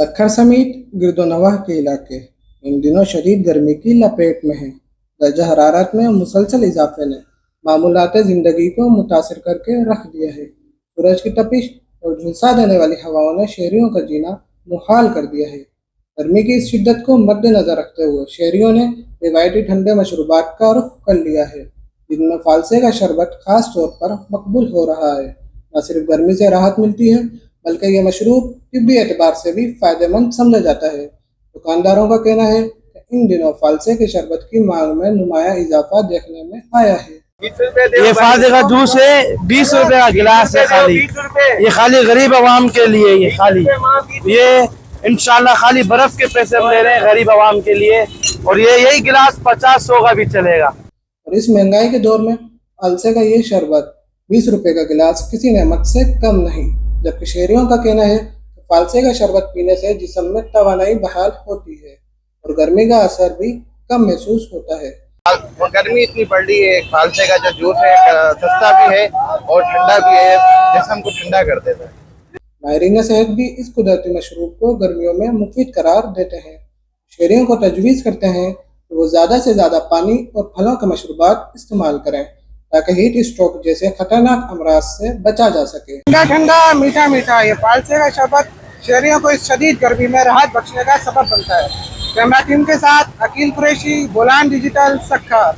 सक्खर समेत गिरदोनवाह के इलाके इन दिनों शदीद गर्मी की लपेट में हैं। दर्जा हरारत में मुसलसल इजाफे ने मामूलात ज़िंदगी को मुतासर करके रख दिया है। सूरज की तपिश और झुलसा देने वाली हवाओं ने शहरियों का जीना मुहाल कर दिया है। गर्मी की इस शिद्दत को मद्देनजर रखते हुए शहरियों ने रिवायती ठंडे मशरूबात का रुख कर लिया है, जिनमें फालसे का शरबत खास तौर पर मकबूल हो रहा है। न सिर्फ गर्मी से राहत मिलती है, बल्कि यह मशरूब तिब्बी एतबार से भी फ़ायदेमंद समझा जाता है। दुकानदारों का कहना है कि इन दिनों फालसे के शरबत की मांग में नुमाया इजाफा देखने में आया है। ये फायदे का जूस है, 20 रुपए का गिलास है खाली। ये खाली गरीब आवाम के लिए, ये इंशाल्लाह खाली बर्फ के पैसे हम ले रहे हैं गरीब आवाम के लिए। और ये यही गिलास 50-100 का भी चलेगा। और इस महंगाई के दौर में फालसे का ये शरबत 20 रुपए का गिलास किसी नेमत से कम नहीं। जबकि शहरियों का कहना है कि फालसे का शरबत पीने से जिस्म में तवानाई बहाल होती है और गर्मी का असर भी कम महसूस होता है। गर्मी इतनी बढ़ रही है, फालसे का जो जूस है सस्ता भी है और ठंडा भी है, जिस्म को ठंडा कर देता है। माहिरीन सेहत भी इस कुदरती मशरूब को गर्मियों में मुफीद करार देते हैं। शहरियों को तजवीज़ करते हैं कि वो ज़्यादा से ज़्यादा पानी और फलों के मशरूबात इस्तेमाल करें, ताकि हीट स्ट्रोक जैसे खतरनाक अमराज से बचा जा सके। ठंडा ठंडा मीठा मीठा ये फालसे का शरबत शहरियों को इस शदीद गर्मी में राहत बख्शने का सबब बनता है। कैमरा टीम के साथ अकील कुरैशी, बोलान डिजिटल, सक्खर।